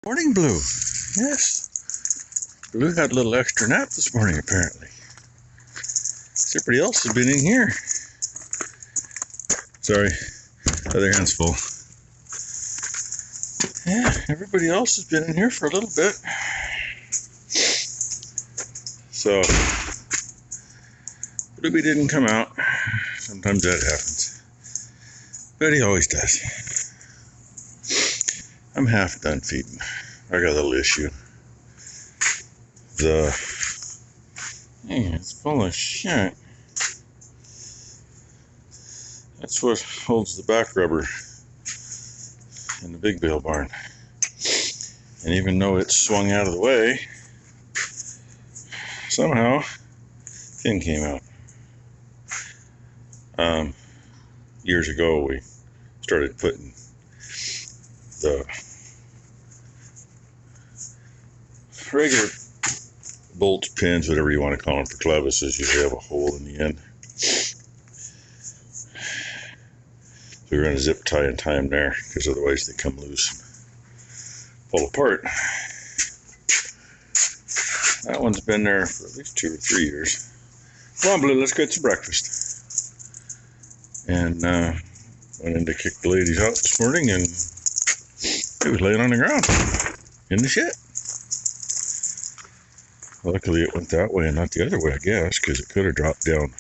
Morning, Blue. Yes. Blue had a little extra nap this morning, apparently. Everybody else has been in here. Sorry, other hand's full. Yeah, everybody else has been in here for a little bit. So, Bluey didn't come out. Sometimes that happens. But he always does. I'm half done feeding. I got a little issue. It's full of shit. That's what holds the back rubber in the big bale barn. And even though it's swung out of the way, somehow fin came out. Years ago, we started putting the regular bolts, pins, whatever you want to call them, for clevises. Usually have a hole in the end. So we're going to zip tie and tie them there, because otherwise they come loose and fall apart. That one's been there for at least 2 or 3 years. Come on, Blue, let's get some breakfast. And went in to kick the ladies out this morning, and it was laying on the ground in the shed. Luckily it went that way and not the other way, I guess, because it could have dropped down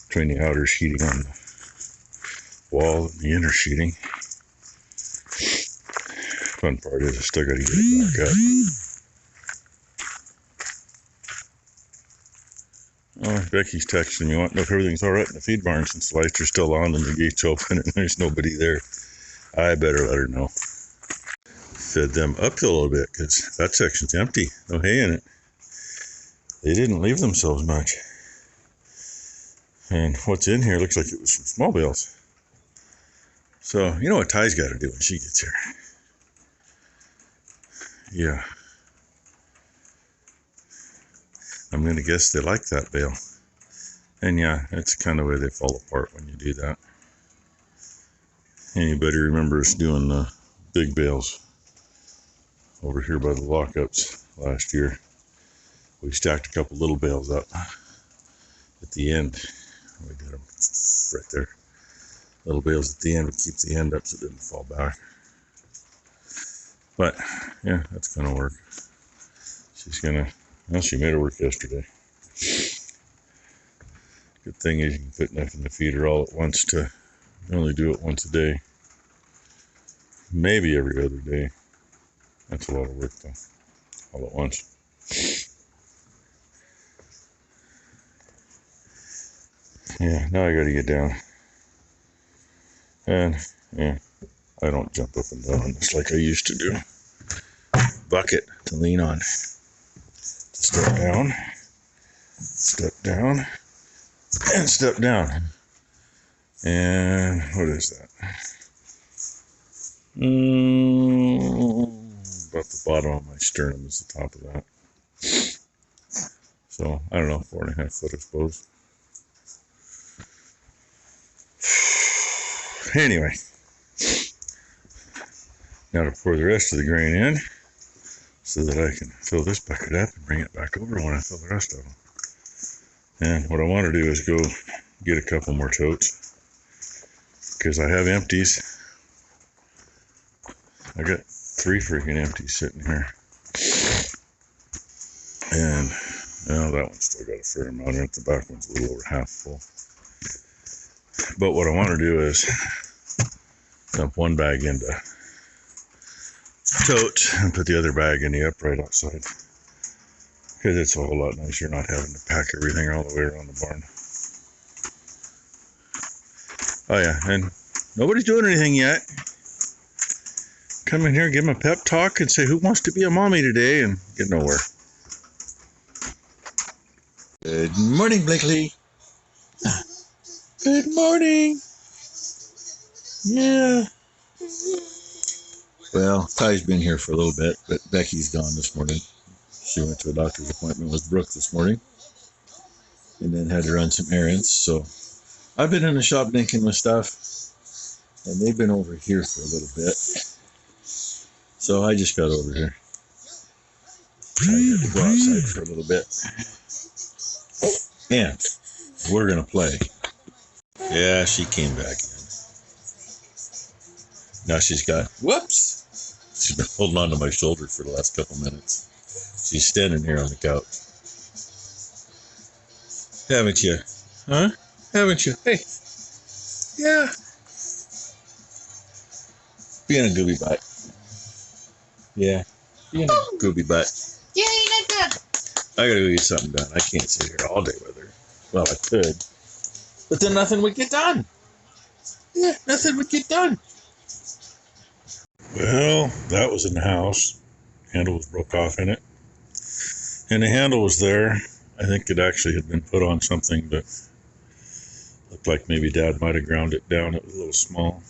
between the outer sheeting on the wall and the inner sheeting. Fun part is I still got to get it back up. Oh, Becky's texting me, wanting to know if everything's all right in the feed barn since the lights are still on and the gate's open and there's nobody there. I better let her know. Fed them uphill a little bit because that section's empty. No hay in it. They didn't leave themselves much. And what's in here looks like it was some small bales. So, you know what Ty's got to do when she gets here. Yeah. I'm going to guess they like that bale. And yeah, it's kind of the way they fall apart when you do that. Anybody remember us doing the big bales over here by the lockups last year? We stacked a couple little bales up at the end. We did them right there. Little bales at the end would keep the end up so it didn't fall back. But yeah, that's gonna work. Well, she made it work yesterday. Good thing is you can put enough in the feeder all at once to only do it once a day. Maybe every other day. That's a lot of work though, all at once. Yeah, now I gotta get down. And yeah, I don't jump up and down just like I used to do. Bucket to lean on. Step down, and step down. And what is that? About the bottom of my sternum is the top of that. So, I don't know, 4.5 foot, I suppose. Anyway, now to pour the rest of the grain in so that I can fill this bucket up and bring it back over when I fill the rest of them. And what I want to do is go get a couple more totes because I have empties. I got 3 freaking empties sitting here. And well, that one's still got a fair amount in it. The back one's a little over half full. But what I want to do is dump one bag into tote and put the other bag in the upright outside, because it's a whole lot nicer not having to pack everything all the way around the barn. Oh yeah, and nobody's doing anything yet. Come in here, give them a pep talk and say, who wants to be a mommy today, and get nowhere. Good morning, Blakely. Good morning. Yeah. Well, Ty's been here for a little bit, but Becky's gone this morning. She went to a doctor's appointment with Brooke this morning and then had to run some errands. So I've been in the shop dinking with stuff, and they've been over here for a little bit. So I just got over here. I had to go outside for a little bit. And we're going to play. Yeah, she came back in. Now she's got, whoops. She's been holding on to my shoulder for the last couple minutes. She's standing here on the couch. Haven't you? Huh? Haven't you? Hey. Yeah. Being a gooby butt. Yeah. Being a gooby butt. Yeah, you look good. I gotta go get something done. I can't sit here all day with her. Well, I could. But then nothing would get done. Yeah, nothing would get done. Well, that was in the house. Handle was broke off in it. And the handle was there. I think it actually had been put on something, but looked like maybe Dad might have ground it down. It was a little small.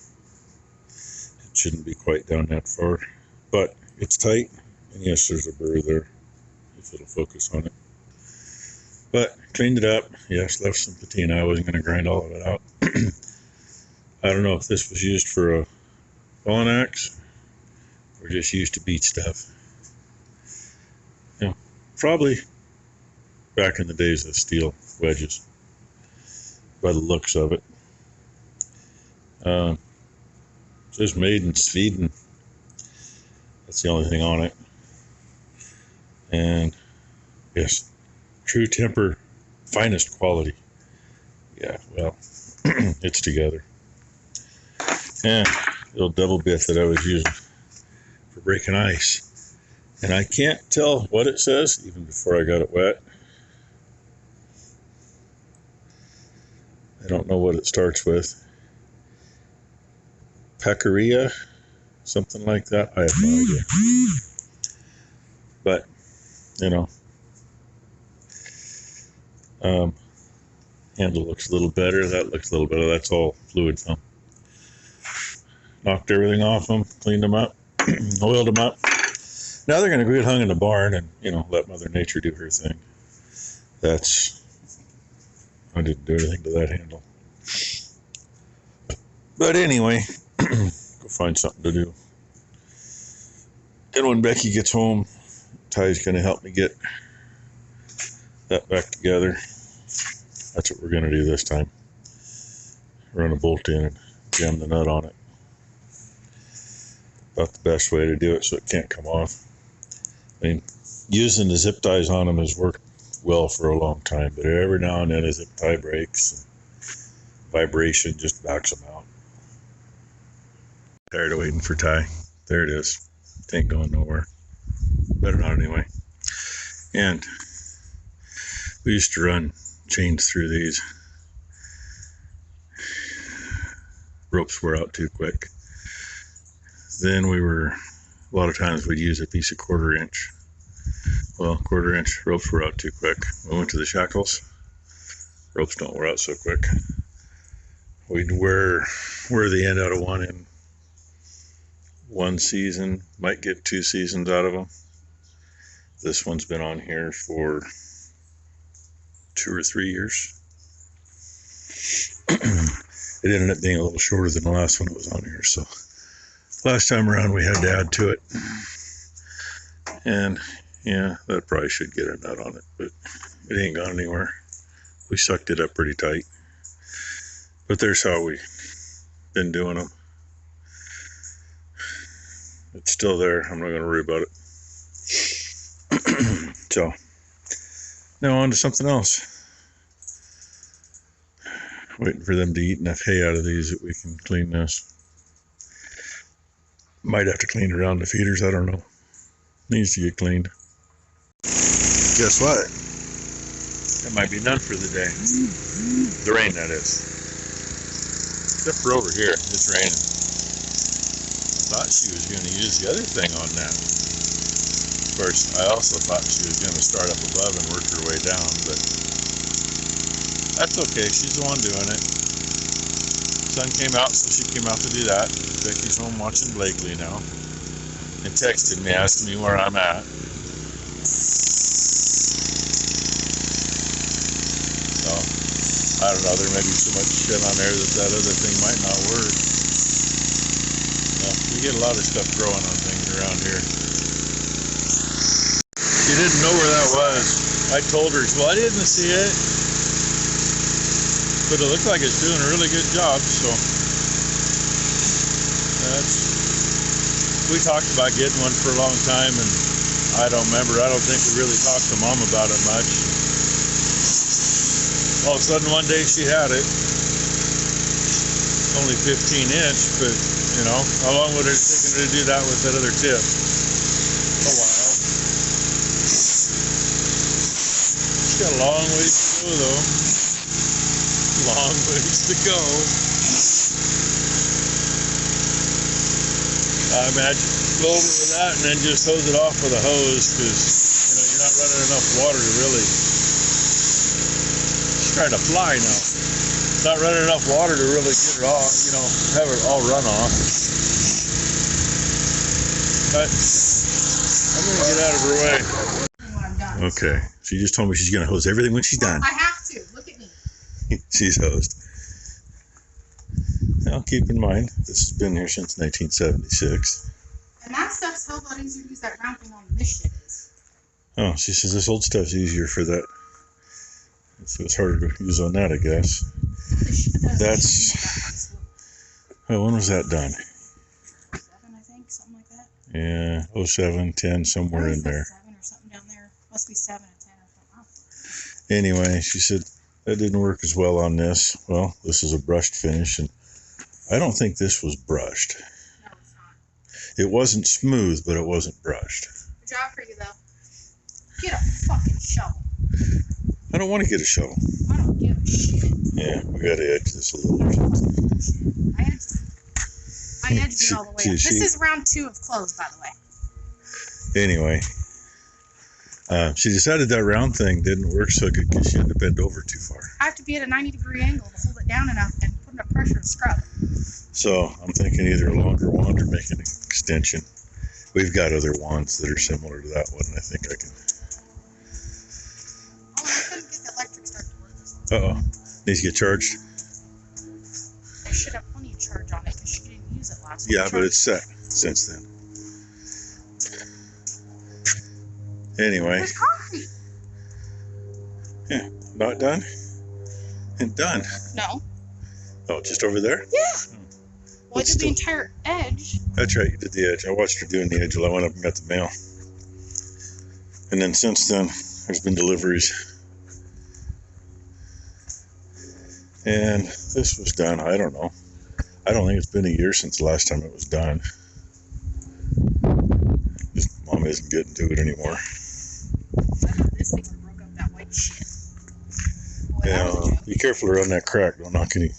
It shouldn't be quite down that far. But it's tight. And yes, there's a burr there, if it'll focus on it. But cleaned it up. Yes, left some patina. I wasn't going to grind all of it out. I don't know if this was used for a fallen axe or just used to beat stuff. You know, probably back in the days of steel wedges, by the looks of it. Just made in Sweden. That's the only thing on it. And yes, true temper, finest quality. Yeah, well, it's together. And the little double bit that I was using for breaking ice. And I can't tell what it says even before I got it wet. I don't know what it starts with. Pecoria, something like that. I have no idea. But, you know, handle looks a little better. That looks a little better. That's all fluid film. Knocked everything off them, cleaned them up, oiled them up. Now they're going to get hung in the barn and, you know, let Mother Nature do her thing. I didn't do anything to that handle. But anyway, go find something to do. And when Becky gets home, Ty's going to help me get that back together. That's what we're going to do this time. Run a bolt in and jam the nut on it. About the best way to do it so it can't come off. I mean, using the zip ties on them has worked well for a long time, but every now and then a zip tie breaks. Vibration just backs them out. Tired of waiting for Ty. There it is. It ain't going nowhere. Better not anyway. And we used to run chains through these. Ropes wore out too quick. Then a lot of times we'd use a piece of 1/4 inch. Well, 1/4 inch ropes were out too quick. We went to the shackles. Ropes don't wear out so quick. We'd wear the end out of one in one season, might get 2 seasons out of them. This one's been on here for 2 or 3 years. It ended up being a little shorter than the last one that was on here, so last time around we had to add to it. And yeah, that probably should get a nut on it, but it ain't gone anywhere. We sucked it up pretty tight. But there's how we've been doing them. It's still there. I'm not going to worry about it. So, now on to something else. Waiting for them to eat enough hay out of these that we can clean this. Might have to clean around the feeders. I don't know. Needs to get cleaned. Guess what? That might be done for the day. The rain, that is. Except for over here. It's raining. I thought she was going to use the other thing on that. Of course, I also thought she was going to start up above and work her way down, but that's okay. She's the one doing it. Sun came out, so she came out to do that. Becky's home watching Blakely now and texted me, asking me where I'm at. So, I don't know. There may be so much shit on there that other thing might not work. We get a lot of stuff growing on things around here. She didn't know where that was. I told her, well, I didn't see it. But it looks like it's doing a really good job, so we talked about getting one for a long time, and I don't remember. I don't think we really talked to Mom about it much. All of a sudden one day she had it. Only 15-inch, but you know, how long would it have taken her to do that with that other tip? A while. She's got a long ways to go though. Long ways to go. I imagine go over with that and then just hose it off with a hose, because you know you're not running enough water to really. She's trying to fly now. Not running enough water to really get it all, you know, have it all run off. But I'm gonna get out of her way. Okay, she just told me she's gonna hose everything when she's done. I have to. Look at me. She's hosed. Now keep in mind, this has been here since 1976. And that stuff's a lot easier to use that round thing on than this shit is. Oh, she says this old stuff's easier for that. So it's harder to use on that, I guess. That's. Oh, when was that done? 7, I think, something like that. Yeah, 07, 10, somewhere in there. 7 or something down there. Must be 7 and 10 or something. Anyway, she said that didn't work as well on this. Well, this is a brushed finish, and I don't think this was brushed. No, it's not. It wasn't smooth, but it wasn't brushed. Good job for you, though. Get a fucking shovel. I don't want to get a shovel. I don't give a shit. Yeah, we got to edge this a little or something. I edged it all the way up. This is round 2 of clothes, by the way. Anyway, she decided that round thing didn't work so good because she had to bend over too far. I have to be at a 90-degree angle to hold it down enough and put enough pressure to scrub. So I'm thinking either a longer wand or make an extension. We've got other wands that are similar to that one, and I think I can. Oh, I couldn't get the electric start to work. Uh-oh. Needs to get charged? I should have plenty of charge on it because she didn't use it last week. Yeah, but it's set since then. Anyway. There's concrete. Yeah, not done? And done. No. Oh, just over there? Yeah. Well, I did Still... the entire edge. That's right, you did the edge. I watched her doing the edge while I went up and got the mail. And then since then, there's been deliveries. And this was done, I don't know. I don't think it's been a year since the last time it was done. Just Mom isn't getting to it anymore. I thought this thing broke up that white shit. Boy, Yeah, be careful around that crack. Don't knock any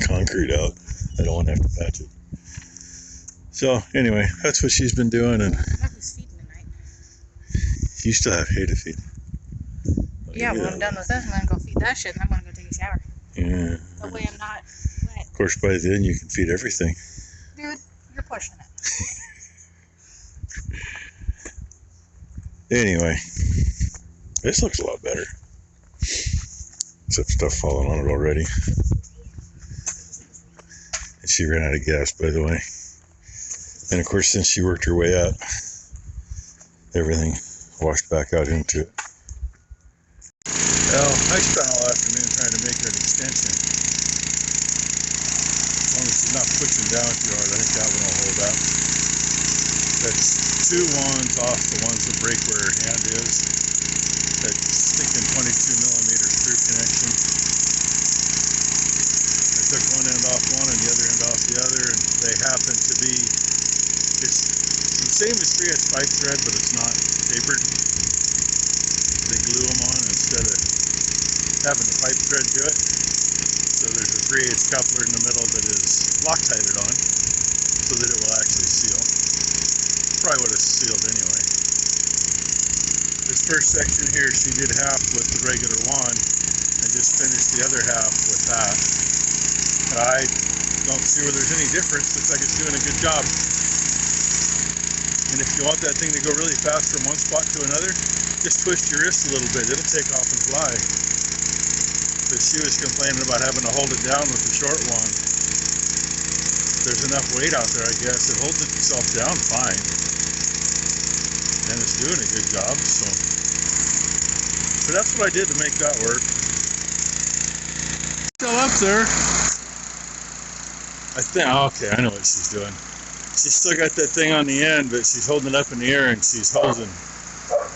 concrete out. I don't want to have to patch it. So anyway, that's what she's been doing, and Nobody's feeding tonight. you still have hay to feed. Yeah, when I'm done with this, I'm gonna go feed that shit, and I'm gonna go take a shower. Yeah. That way I'm not wet. Of course, by then you can feed everything. Dude, you're pushing it. Anyway, this looks a lot better. Except stuff falling on it already. And she ran out of gas, by the way. And of course, since she worked her way up, everything washed back out into it. Well, I spent all afternoon trying to make an extension. As long as it's not pushing down too hard, I think that one will hold up. That's 2 wands off the ones that break where her hand is. That stinking 22mm screw connection. I took one end off one and the other end off the other, and they happen to be, it's the same as 3/8 pipe thread, but it's not tapered. They glue them on instead of having the pipe thread do it. So there's a 3/8 coupler in the middle that is Loctited on, so that it will actually seal. Probably would have sealed anyway. This first section here, she did half with the regular wand and just finished the other half with that. I don't see where there's any difference. Looks like it's doing a good job. And if you want that thing to go really fast from one spot to another, just twist your wrist a little bit. It'll take off and fly. Because she was complaining about having to hold it down with the short wand. there's enough weight out there, I guess. It holds itself down fine. And it's doing a good job, so. But that's what I did to make that work. Still up there. I think, okay, I know what she's doing. She's still got that thing on the end, but she's holding it up in the air and she's holding,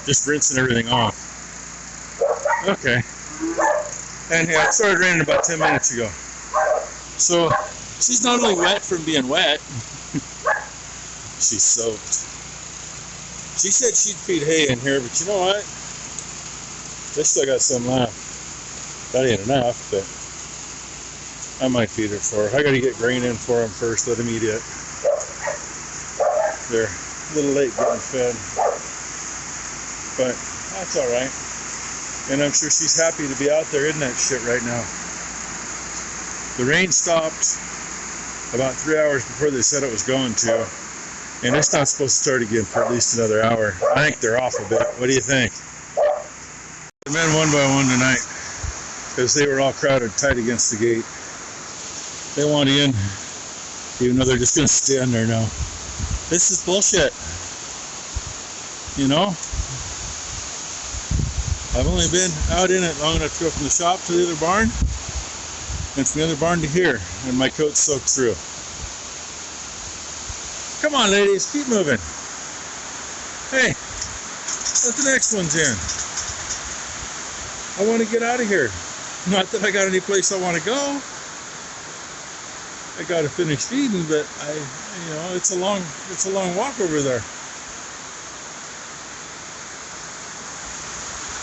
just rinsing everything off. Okay. And yeah, it started raining about 10 minutes ago. So she's not only wet from being wet, she's soaked. She said she'd feed hay in here, but you know what? They still got some left. That ain't enough, but I might feed her for her. I gotta get grain in for them first, let them eat it. They're a little late getting fed, but that's all right. And I'm sure she's happy to be out there in that shit right now. The rain stopped about 3 hours before they said it was going to, and it's not supposed to start again for at least another hour. I think they're off a bit. What do you think? The men one by one tonight, because they were all crowded tight against the gate. They want in, even though they're just going to stand there now. This is bullshit. You know? I've only been out in it long enough to go from the shop to the other barn, and from the other barn to here, and my coat's soaked through. Come on, ladies, keep moving. Hey, let the next one's in. I want to get out of here. Not that I got any place I want to go. I got to finish feeding, but it's a long walk over there.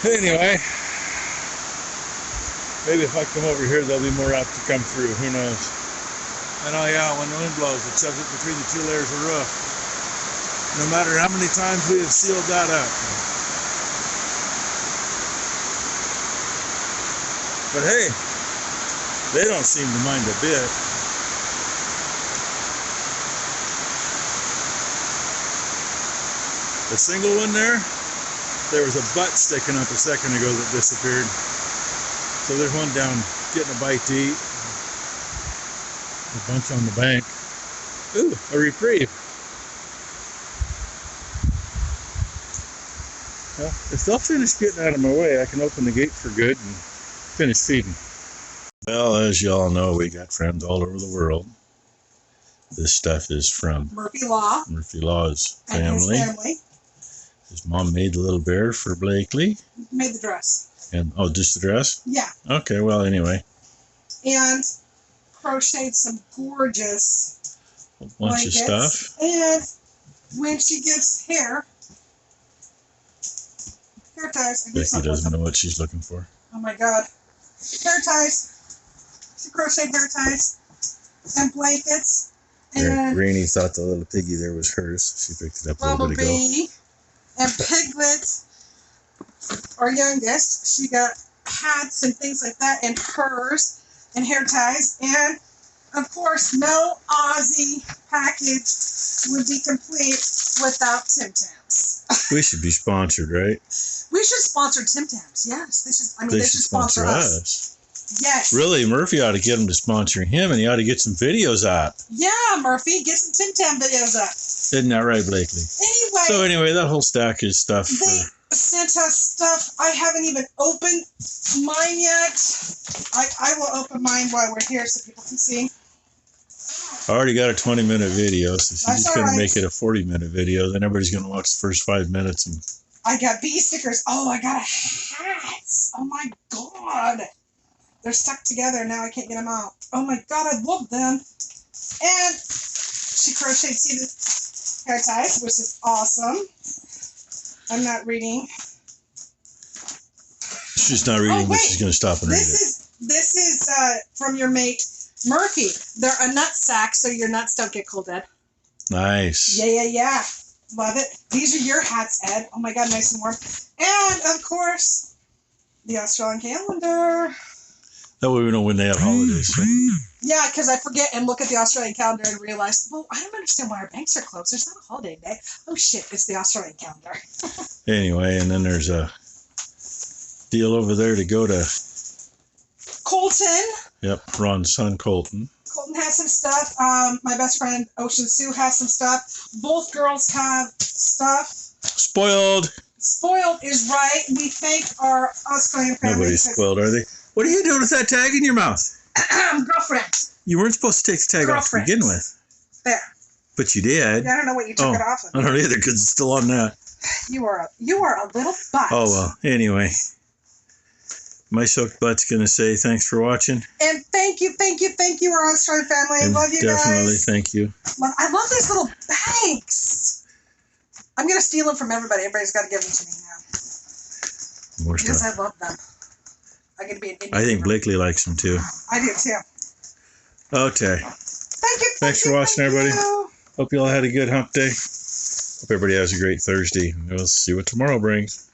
Anyway, maybe if I come over here, they'll be more apt to come through. Who knows? And oh yeah, when the wind blows, it shoves it between the two layers of roof. No matter how many times we have sealed that up. But hey, they don't seem to mind a bit. The single one there was a butt sticking up a second ago that disappeared. So there's one down getting a bite to eat. A bunch on the bank. Ooh, a reprieve. Well, if they'll finish getting out of my way, I can open the gate for good and finish feeding. Well, as you all know, we got friends all over the world. This stuff is from Murphy Law. Murphy Law's And his family. His mom made the little bear for Blakely. Made the dress. And just the dress? Yeah. Okay, well, anyway. And crocheted some gorgeous bunch of stuff. And when she gets hair ties. Becky doesn't know what she's looking for. Oh my God. Hair ties. She crocheted hair ties and blankets. And Granny thought the little piggy there was hers. She picked it up a little bit ago. Bumblebee and Piglet, our youngest, she got hats and things like that and hers and hair ties. And of course, no Aussie package would be complete without Tim Tams. We should be sponsored, right? We should sponsor Tim Tams. Yes, they should sponsor us. Yes. Really, Murphy ought to get him to sponsor him, and he ought to get some videos up. Yeah, Murphy, get some Tim Tam videos up. Isn't that right, Blakely? Anyway, that whole stack is stuff. They sent us stuff. I haven't even opened mine yet. I will open mine while we're here so people can see. I already got a 20-minute video, so she's That's just going all to right. make it a 40-minute video. Then everybody's going to watch the first 5 minutes. And I got bee stickers. Oh, I got a hat. Oh my God. They're stuck together. Now I can't get them out. Oh my God, I love them. And she crocheted seated hair ties, which is awesome. I'm not reading. she's not reading, but wait. she's going to stop and read it. This is from your mate Murphy. They're a nut sack, so your nuts don't get cold, Ed. Nice. Yeah. Love it. These are your hats, Ed. Oh my God, nice and warm. And of course, the Australian calendar. That way we know when they have holidays. So. Yeah, because I forget and look at the Australian calendar and realize, well, I don't understand why our banks are closed. There's not a holiday day. Oh shit, it's the Australian calendar. Anyway, and then there's a deal over there to go to Colton. Yep, Ron's son, Colton. Colton Colton has some stuff. My best friend Ocean Sue has some stuff. Both girls have stuff. Spoiled. Spoiled is right. We thank our Australian family. Nobody's spoiled, are they? What are you doing with that tag in your mouth? Girlfriend. You weren't supposed to take the tag off to begin with. There. But you did. Yeah, I don't know what you took it off of. I don't either because it's still on that. You are a little butt. Oh, well. Anyway. My soaked butt's going to say thanks for watching. And thank you, our Australian family. And love you definitely guys. Thank you. I love these little bags. I'm going to steal them from everybody. Everybody's got to give them to me now. More Because stuff. I love them. I'm going to be an Indian. I think Blakely likes them too. I do too. Okay. Thank you. Thanks for watching, everybody. You. Hope you all had a good hump day. Hope everybody has a great Thursday. We'll see what tomorrow brings.